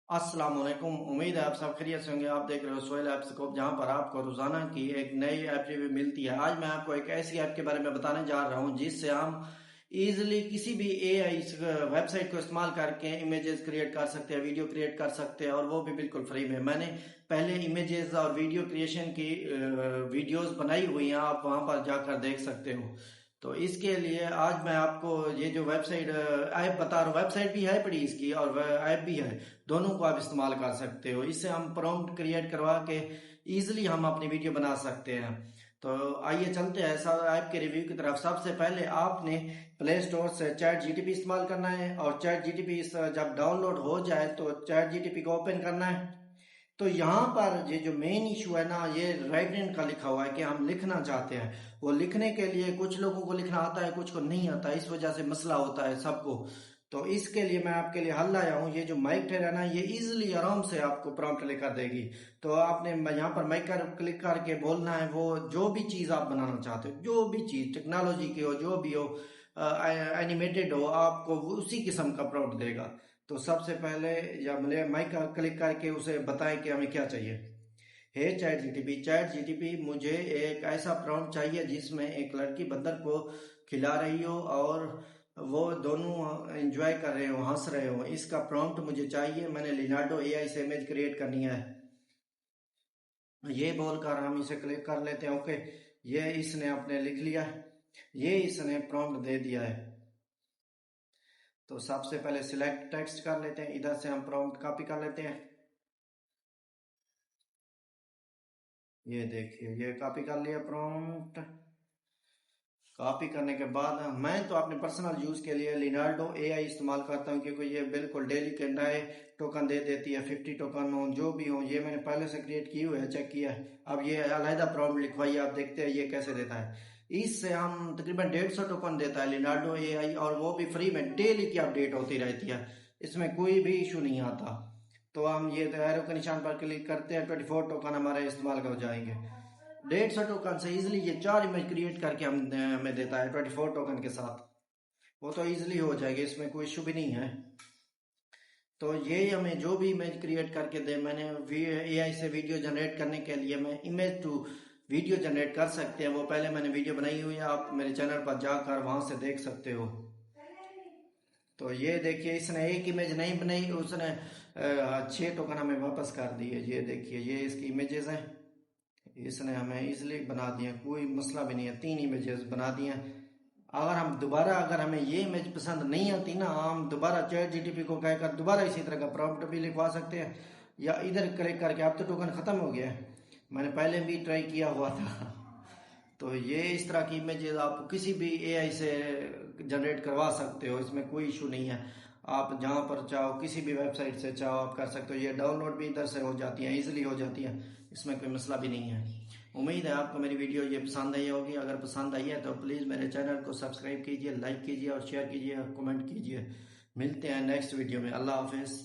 अस्सलाम वालेकुम। उम्मीद है आप सब खैरियत से होंगे। आप देख रहे हो सोहेल ऐप्स को, जहां पर आपको रोजाना की एक नई ऐप रिव्यू मिलती है। आज मैं आपको एक ऐसी ऐप के बारे में बताने जा रहा हूं जिससे हम इजीली किसी भी एआई वेबसाइट को इस्तेमाल करके इमेजेस क्रिएट कर सकते हैं, वीडियो क्रिएट कर सकते हैं, और वो भी बिल्कुल फ्री में। मैंने पहले इमेजेस और वीडियो क्रिएशन की वीडियोस बनाई हुई हैं, आप वहां पर जाकर देख सकते हो। तो इसके लिए आज मैं आपको ये जो वेबसाइट ऐप बता रहा हूँ, वेबसाइट भी है बड़ी इसकी और ऐप भी है, दोनों को आप इस्तेमाल कर सकते हो। इससे हम प्रॉम्प्ट क्रिएट करवा के इजिली हम अपनी वीडियो बना सकते हैं। तो आइए चलते हैं ऐप के रिव्यू की तरफ। सबसे पहले आपने प्ले स्टोर से चैट जीटीपी इस्तेमाल करना है, और चैट जीटीपी जब डाउनलोड हो जाए तो चैट जीटीपी को ओपन करना है। तो यहाँ पर ये जो मेन इशू है ना, ये राइट हैंड का लिखा हुआ है कि हम लिखना चाहते हैं। वो लिखने के लिए कुछ लोगों को लिखना आता है, कुछ को नहीं आता, इस वजह से मसला होता है सबको। तो इसके लिए मैं आपके लिए हल लाया हूँ। ये जो माइक टेर है ना, ये इजीली आराम से आपको प्रॉम्प्ट लेकर देगी। तो आपने यहाँ पर माइक कर क्लिक करके बोलना है वो जो भी चीज़ आप बनाना चाहते हो, जो भी चीज़ टेक्नोलॉजी की हो, जो भी हो, एनिमेटेड हो, आपको उसी किस्म का प्रॉम्प्ट देगा। तो सबसे पहले या माइक का क्लिक करके उसे बताएं कि हमें क्या चाहिए। हे चैट जीटीपी, मुझे एक ऐसा प्रॉम्प्ट चाहिए जिसमें एक लड़की बंदर को खिला रही हो और वो दोनों एंजॉय कर रहे हो, हंस रहे हो। इसका प्रॉम्प्ट मुझे चाहिए। मैंने लिनार्डो एआई से इमेज क्रिएट करनी है। ये बोलकर हम इसे क्लिक कर लेते हैं। ओके, ये इसने अपने लिख लिया है, ये इसने प्रॉम्प्ट दे दिया है। तो सबसे पहले सिलेक्ट टेक्स्ट कर लेते हैं, इधर से हम प्रॉम्प्ट कॉपी कर लेते हैं। ये देखिए, ये कॉपी कर लिया प्रॉम्प्ट। कॉपी करने के बाद मैं तो अपने पर्सनल यूज के लिए लिनार्डो एआई इस्तेमाल करता हूँ, क्योंकि ये बिल्कुल डेली के नए टोकन दे देती है। 50 टोकन हो जो भी हो, ये मैंने पहले से क्रिएट किए हुए है, चेक किया है। अब ये अलहदा प्रॉम्प्ट लिखवाइए, आप देखते हैं ये कैसे देता है। इससे हम तकरीबन 150 टोकन देता है लिनार्डो एआई, और वो भी फ्री में। डेली की अपडेट होती रहती है, इसमें कोई भी इशू नहीं आता। तो हम ये एरो के निशान पर क्लिक करते हैं, 24 टोकन हमारे इस्तेमाल हो जाएंगे। 150 टोकन से इजिली ये 4 इमेज क्रिएट करके हमें देता है 24 टोकन के साथ। वो तो इजिली हो जाएगी, इसमें कोई इशू भी नहीं है। तो ये हमें जो भी इमेज क्रिएट करके दे, मैंने एआई से वीडियो जनरेट करने के लिए मैं इमेज टू वीडियो जनरेट कर सकते हैं। वो पहले मैंने वीडियो बनाई हुई है, आप मेरे चैनल पर जाकर वहां से देख सकते हो। तो ये देखिए, इसने एक इमेज नहीं बनाई, उसने 6 टोकन हमें वापस कर दिए। ये देखिए, ये इसकी इमेजेस हैं, इसने हमें इजिली बना दिया, कोई मसला भी नहीं है। 3 इमेजेस बना दिए। अगर हमें ये इमेज पसंद नहीं आती ना, हम दोबारा चैट जीटीपी को कहकर दोबारा इसी तरह का प्रॉम्प्ट भी लिखवा सकते हैं, या इधर क्लिक करके। अब तो टोकन खत्म हो गया है, मैंने पहले भी ट्राई किया हुआ था। तो ये इस तरह की इमेजेस आप किसी भी एआई से जनरेट करवा सकते हो, इसमें कोई इशू नहीं है। आप जहां पर चाहो, किसी भी वेबसाइट से चाहो आप कर सकते हो। ये डाउनलोड भी इधर से हो जाती है, इजीली हो जाती है, इसमें कोई मसला भी नहीं है। उम्मीद है आपको मेरी वीडियो ये पसंद आई होगी। अगर पसंद आई है तो प्लीज़ मेरे चैनल को सब्सक्राइब कीजिए, लाइक कीजिए और शेयर कीजिए और कमेंट कीजिए। मिलते हैं नेक्स्ट वीडियो में। अल्लाह हाफिज़।